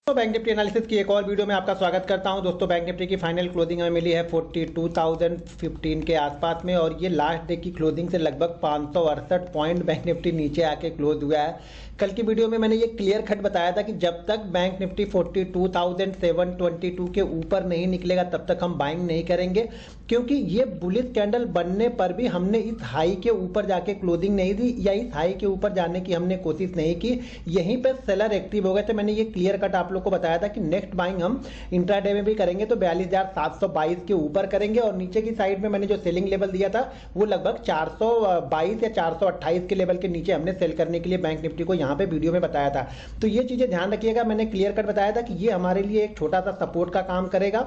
तो bank Nifty analysis की एक और वीडियो में आपका स्वागत करता हूं। दोस्तों, बैंक निफ्टी की फाइनल क्लोजिंग हमें मिली है 42,015 के आसपास में और ये लास्ट डे की क्लोजिंग से लगभग 568 पॉइंट बैंक निफ्टी नीचे आके क्लोज हुआ है। कल की वीडियो में मैंने ये क्लियर कट बताया था कि जब तक बैंक निफ्टी 42,722 के ऊपर नहीं निकलेगा तब तक हम बाइंग नहीं करेंगे, क्योंकि ये बुलिश कैंडल बनने पर भी हमने इस हाई के ऊपर जाके क्लोजिंग नहीं दी या इस हाई के ऊपर जाने की हमने कोशिश नहीं की। यहीं पर सेलर एक्टिव हो गए थे। मैंने ये क्लियर कट आप लोग को बताया था कि नेक्स्ट बाइंग हम इंट्राडे में भी करेंगे तो 42,722 के ऊपर करेंगे और नीचे की साइड में मैंने जो सेलिंग लेवल दिया था वो लगभग 422 या 428 के लेवल के नीचे हमने सेल करने के लिए बैंक निफ्टी को यहाँ पे वीडियो में बताया था। तो ये चीजें ध्यान रखिएगा। मैंने क्लियर कट बताया था कि ये हमारे लिए एक छोटा सा सपोर्ट का काम करेगा,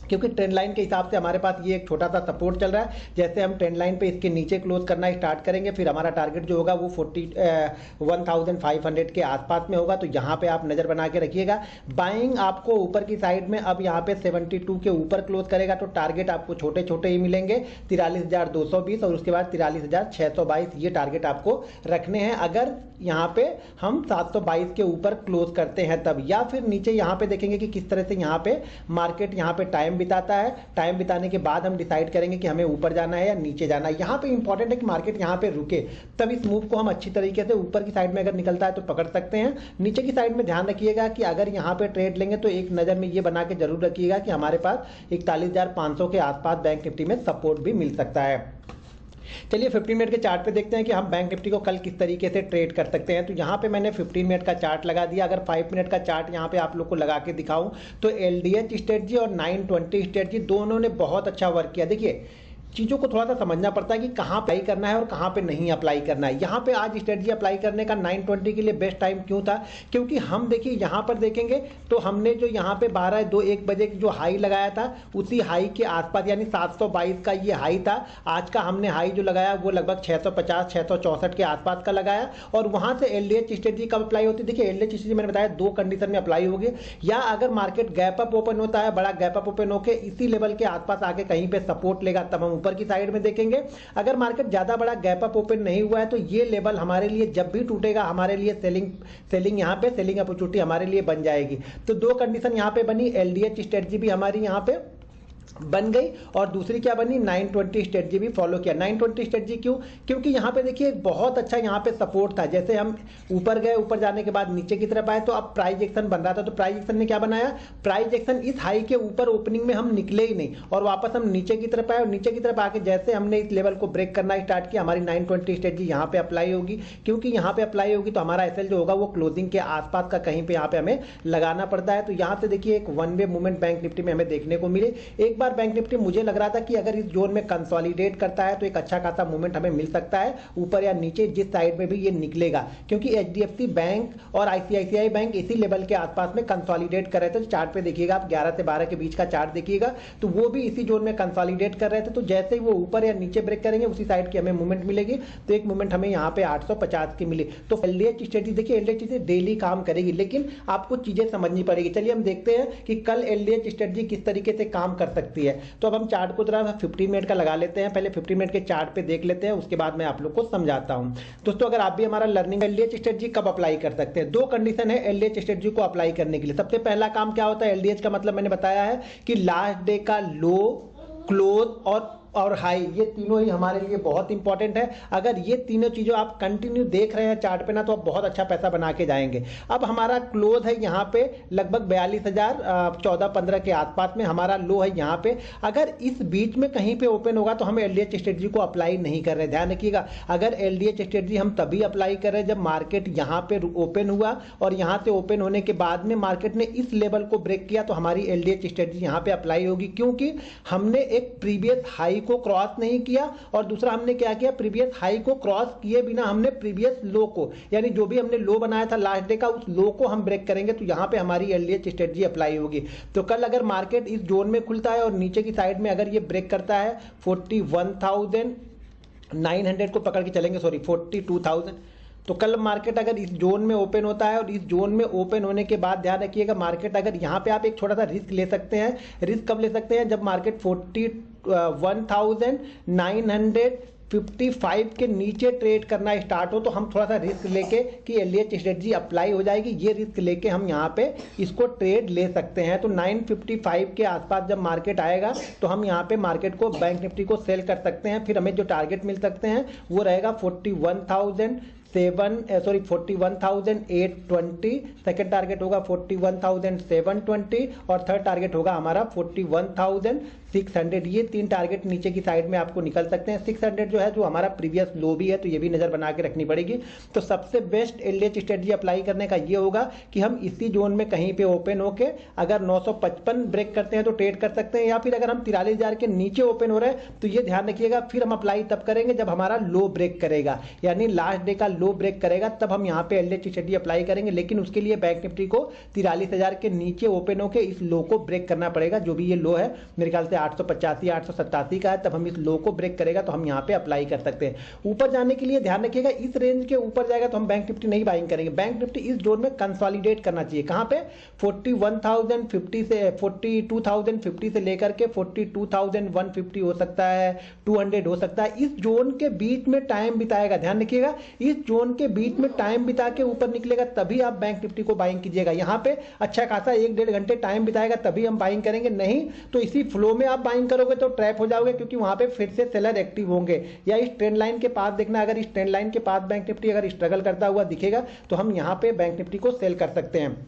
क्योंकि ट्रेंड लाइन के हिसाब से हमारे पास ये एक छोटा सा सपोर्ट चल रहा है। जैसे हम ट्रेंड लाइन पे इसके नीचे क्लोज करना स्टार्ट करेंगे, फिर हमारा टारगेट जो होगा वो 41,500 के आसपास में होगा। तो यहाँ पे आप नजर बना के रखिएगा। बाइंग आपको ऊपर की साइड में अब यहाँ पे 72 के ऊपर क्लोज करेगा तो टारगेट आपको छोटे छोटे ही मिलेंगे, 43,220 और उसके बाद 43,622 ये टारगेट आपको रखने हैं। अगर यहाँ पे हम 722 के ऊपर क्लोज करते हैं तब, या फिर नीचे यहाँ पे देखेंगे कि किस तरह से यहाँ पे मार्केट यहाँ पे टाइम बिताता है। टाइम बिताने के बाद हम डिसाइड करेंगे कि हमें ऊपर जाना है या नीचे जाना है। यहाँ पे इंपॉर्टेंट है कि मार्केट यहाँ पे रुके, तब इस मूव को हम अच्छी तरीके से ऊपर की साइड में अगर निकलता है तो पकड़ सकते हैं। नीचे की साइड में ध्यान रखिएगा कि अगर यहाँ पे ट्रेड लेंगे तो एक नजर में ये बना के जरूर रखिएगा कि हमारे पास 41,500 के आसपास बैंक निफ्टी में सपोर्ट भी मिल सकता है। चलिए 15 मिनट के चार्ट पे देखते हैं कि हम बैंक निफ्टी को कल किस तरीके से ट्रेड कर सकते हैं। तो यहाँ पे मैंने 15 मिनट का चार्ट लगा दिया। अगर 5 मिनट का चार्ट यहाँ पे आप लोग को लगा के दिखाऊं तो एलडीएच स्ट्रेटजी और 920 स्ट्रेटजी दोनों ने बहुत अच्छा वर्क किया। देखिए, चीज़ों को थोड़ा सा समझना पड़ता है कि कहाँ अप्लाई करना है और कहाँ पे नहीं अप्लाई करना है। यहाँ पे आज स्ट्रेटजी अप्लाई करने का 920 के लिए बेस्ट टाइम क्यों था, क्योंकि हम देखिए यहाँ पर देखेंगे तो हमने जो यहाँ पे 12-2-1 बजे जो हाई लगाया था उसी हाई के आसपास यानी 722 का ये हाई था। आज का हमने हाई जो लगाया वो लगभग 650-664 के आसपास का लगाया और वहाँ से एलडीएच स्ट्रेटजी कब अप्लाई होती है। देखिए, एलडीएच स्ट्रेटजी मैंने बताया दो कंडीशन में अप्लाई होगी, या अगर मार्केट गैप अप ओपन होता है, बड़ा गैप अप ओपन होकर इसी लेवल के आसपास आके कहीं पे सपोर्ट लेगा तब हम ऊपर की साइड में देखेंगे। अगर मार्केट ज्यादा बड़ा गैप अप ओपन नहीं हुआ है तो ये लेवल हमारे लिए जब भी टूटेगा हमारे लिए सेलिंग यहाँ पे सेलिंग अपॉर्चुनिटी हमारे लिए बन जाएगी। तो दो कंडीशन यहाँ पे बनी, एलडीएच स्ट्रेटजी भी हमारी यहाँ पे बन गई और दूसरी क्या बनी, 920 स्ट्रेटजी भी फॉलो किया। 920 स्ट्रेटजी क्यों, क्योंकि यहाँ पे देखिए बहुत अच्छा यहाँ पे सपोर्ट था। जैसे हम ऊपर गए, ऊपर जाने के बाद नीचे की तरफ आए तो अब प्राइस एक्शन बन रहा था। तो प्राइस एक्शन ने क्या बनाया, प्राइस एक्शन इस हाई के ऊपर ओपनिंग में हम निकले ही नहीं और वापस हम नीचे की तरफ आए और नीचे की तरफ आके जैसे हमने इस लेवल को ब्रेक करना स्टार्ट किया, हमारी 920 स्ट्रेटजी यहाँ पे अप्लाई होगी। क्योंकि यहाँ पे अप्लाई होगी तो हमारा एसएल जो होगा वो क्लोजिंग के आसपास का कहीं पे यहाँ पे हमें लगाना पड़ता है। तो यहाँ से देखिए एक one way movement bank Nifty में हमें देखने को मिले। एक बार बैंक निफ्टी मुझे लग रहा था कि अगर इस जोन में कंसोलिडेट करता है तो एक अच्छा खासा मूवमेंट हमें मिल सकता है ऊपर या नीचे, जिस साइड में भी ये निकलेगा, क्योंकि एचडीएफसी बैंक और आईसीआईसीआई बैंक इसी लेवल के आसपास में कंसोलिडेट कर रहे थे। चार्ट पे देखिएगा आप 11 से 12 के बीच का चार्ट देखिएगा तो वो भी इसी जोन में कंसोलिडेट कर रहे थे। तो जैसे ही वो ऊपर या नीचे ब्रेक करेंगे उसी साइड की हमें मूवमेंट मिलेगी। तो एक मूवमेंट हमें यहाँ पे 850 की मिली। तो एलडीएच स्ट्रेटजी देखिए, एलडीएच स्ट्रेटजी डेली काम करेगी लेकिन आपको चीजें समझनी पड़ेगी। चलिए हम देखते हैं कि कल एलडीएच स्ट्रेटजी किस तरीके से काम कर सकती है। तो अब हम चार्ट को जरा 15 मिनट का लगा लेते हैं। पहले 15 मिनट के चार्ट पे देख लेते हैं, उसके बाद मैं आप लोग को समझाता हूं। दोस्तों, अगर आप भी हमारा लर्निंग एलडीएच स्ट्रेटजी कब अप्लाई कर सकते हैं, दो कंडीशन है एलडीएच स्ट्रेटजी को अप्लाई करने के लिए। सबसे पहला काम क्या होता है, एलडीएच का मतलब मैंने बताया है कि लास्ट डे का लो, क्लोज और हाई, ये तीनों ही हमारे लिए बहुत इंपॉर्टेंट है। अगर ये तीनों चीजों आप कंटिन्यू देख रहे हैं चार्ट पे ना तो आप बहुत अच्छा पैसा बना के जाएंगे। अब हमारा क्लोज है यहाँ पे लगभग 42,014-15 के आसपास में, हमारा लो है यहाँ पे। अगर इस बीच में कहीं पे ओपन होगा तो हम एलडीएच स्ट्रेटजी को अप्लाई नहीं कर रहे। ध्यान रखिएगा, अगर एलडीएच स्ट्रेटजी हम तभी अप्लाई कर रहे हैं जब मार्केट यहाँ पे ओपन हुआ और यहाँ से ओपन होने के बाद में मार्केट ने इस लेवल को ब्रेक किया तो हमारी एलडीएच स्ट्रेटजी यहाँ पे अप्लाई होगी, क्योंकि हमने एक प्रीवियस हाई को क्रॉस नहीं किया और दूसरा हमने क्या किया, प्रीवियस हाई को क्रॉस किए बिना हमने प्रीवियस लो को, यानी जो भी हमने लो बनाया था लास्ट डे का उस लो को हम ब्रेक करेंगे। तो यहां पे हमारी एलडीएच स्ट्रेटजी अप्लाई होगी। तो कल अगर मार्केट इस जोन में खुलता है और नीचे की साइड में अगर ये ब्रेक करता है 41,900 को पकड़ के चलेंगे, सॉरी 42,000, तो कल मार्केट अगर इस जोन में ओपन होता है और इस जोन में ओपन होने के बाद ध्यान रखिएगा मार्केट अगर यहाँ पे आप एक छोटा सा रिस्क ले सकते हैं। रिस्क कब ले सकते हैं, जब मार्केट 41,900 55 के नीचे ट्रेड करना स्टार्ट हो तो हम थोड़ा सा रिस्क लेके कि LDH स्ट्रेटजी अप्लाई हो जाएगी, ये रिस्क लेके हम यहाँ पे इसको ट्रेड ले सकते हैं। तो 955 के आसपास जब मार्केट आएगा तो हम यहाँ पे मार्केट को बैंक निफ्टी को सेल कर सकते हैं। फिर हमें जो टारगेट मिल सकते हैं वो रहेगा 41,820, सेकंड टारगेट होगा 41,720 और थर्ड टारगेट होगा हमारा 41,600। ये तीन टारगेट नीचे की साइड में आपको निकल सकते हैं। 600 जो है जो हमारा प्रीवियस लो भी है, तो ये भी नजर बना के रखनी पड़ेगी। तो सबसे बेस्ट LDH स्ट्रेटजी अप्लाई करने का ये होगा कि हम इसी जोन में कहीं पे ओपन होके अगर 955 ब्रेक करते हैं तो ट्रेड कर सकते हैं, या फिर अगर हम 43,000 के नीचे ओपन हो रहे हैं तो ये ध्यान रखिएगा फिर हम अप्लाई तब करेंगे जब हमारा लो ब्रेक करेगा, यानी लास्ट डे का लो ब्रेक करेगा तब हम यहाँ पे LDH स्ट्रेटजी अप्लाई करेंगे। लेकिन उसके लिए बैंक निफ्टी को 43,000 के नीचे ओपन होके इस लो को ब्रेक करना पड़ेगा, जो भी ये लो है मेरे ख्याल से 885 887 का है, तब हम इस लो को ब्रेक करेगा तो हम यहाँ पे अप्लाई कर सकते हैं। ऊपर जाने के लिए ध्यान रखिएगा इस रेंज के ऊपर जाएगा तो हम बैंक निफ्टी नहीं बाइंग करेंगे। बैंक निफ्टी इस जोन में कंसोलिडेट करना चाहिए, कहां पे 41,050 से 42,050 से लेकर के 42,150 हो सकता है, 200 हो सकता है। इस जोन के बीच में टाइम बिताएगा, ध्यान रखिएगा इस जोन के बीच में टाइम बिता के ऊपर निकलेगा तभी आप बैंक निफ्टी को बाइंग कीजिएगा। यहां पे अच्छा खासा 1-1.5 घंटे टाइम बिताएगा तभी हम बाइंग करेंगे, नहीं तो इसी फ्लो में आप बाइंग करोगे तो ट्रैप हो जाओगे, क्योंकि वहां पे फिर से सेलर एक्टिव होंगे। या इस ट्रेंड लाइन के पास देखना, अगर इस ट्रेंड लाइन के पास बैंक निफ्टी अगर स्ट्रगल करता हुआ दिखेगा तो हम यहां पे बैंक निफ्टी को सेल कर सकते हैं।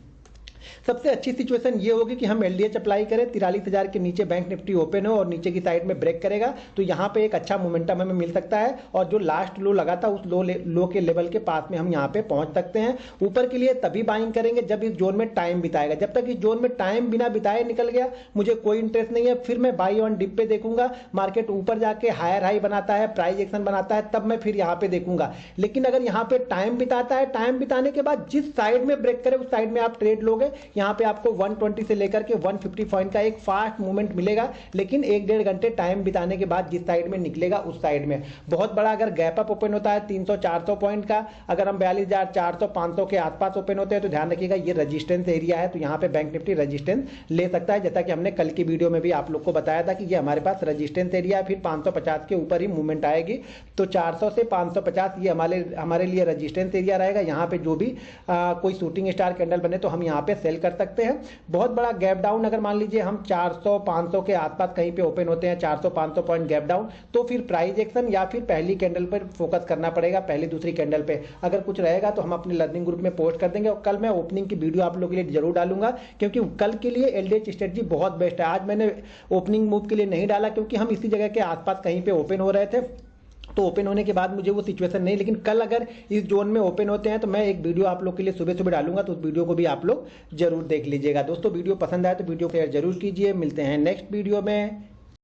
सबसे अच्छी सिचुएशन ये होगी कि हम LDH अप्लाई करें, 43,000 के नीचे बैंक निफ्टी ओपन हो और नीचे की साइड में ब्रेक करेगा तो यहां पे एक अच्छा मोमेंटम हमें मिल सकता है, और जो लास्ट लो लगा था उस लो के लेवल के पास में हम यहां पे पहुंच सकते हैं। ऊपर के लिए तभी बाइंग करेंगे जब इस जोन में टाइम बिताएगा। जब तक इस जोन में टाइम बिना बिताए निकल गया मुझे कोई इंटरेस्ट नहीं है, फिर मैं बाई ऑन डिप पे देखूंगा। मार्केट ऊपर जाके हायर हाई बनाता है, प्राइस एक्शन बनाता है, तब मैं फिर यहां पे देखूंगा। लेकिन अगर यहां पे टाइम बिताता है, टाइम बिताने के बाद जिस साइड में ब्रेक करे उस साइड में आप ट्रेड लोगे, यहां पे आपको 120 से लेकर के 150 पॉइंट का एक फास्ट मूवमेंट मिलेगा। लेकिन 1-1.5 घंटे टाइम बिताने के बाद जिस साइड में निकलेगा उस साइड में बहुत बड़ा अगर गैप अप ओपन होता है 300-400 पॉइंट का, अगर हम 42,400-500 के आसपास ओपन होते हैं तो ध्यान रखिएगा ये रेजिस्टेंस एरिया है, तो यहां पे बैंक निफ्टी रेजिस्टेंस ले सकता है। जैसा कि हमने कल की वीडियो में भी आप लोग को बताया था कि ये हमारे पास रेजिस्टेंस एरिया है, फिर 550 के ऊपर ही मूवमेंट आएगी तो 400 से 550 ये हमारे लिए रेजिस्टेंस एरिया रहेगा। यहां पे जो भी कोई शूटिंग स्टार कैंडल बने तो हम यहां पे सेल कर सकते हैं। बहुत बड़ा गैप डाउन अगर मान लीजिए हम 400-500 के आसपास कहीं पे ओपन होते हैं, 400-500 पॉइंट गैप डाउन, तो फिर प्राइस एक्शन या फिर पहली कैंडल पर फोकस करना पड़ेगा, पहली दूसरी कैंडल पे। अगर कुछ रहेगा तो हम अपने लर्निंग ग्रुप में पोस्ट कर देंगे और कल मैं ओपनिंग की वीडियो आप लोगों के लिए जरूर डालूंगा, क्योंकि कल के लिए LDH स्ट्रेटजी बहुत बेस्ट है। आज मैंने ओपनिंग मूव के लिए नहीं डाला क्योंकि हम इसी जगह के आसपास कहीं पे ओपन हो रहे थे, तो ओपन होने के बाद मुझे वो सिचुएशन नहीं, लेकिन कल अगर इस जोन में ओपन होते हैं तो मैं एक वीडियो आप लोग के लिए सुबह सुबह डालूंगा, तो उस वीडियो को भी आप लोग जरूर देख लीजिएगा। दोस्तों वीडियो पसंद आए तो वीडियो को शेयर जरूर कीजिए। मिलते हैं नेक्स्ट वीडियो में।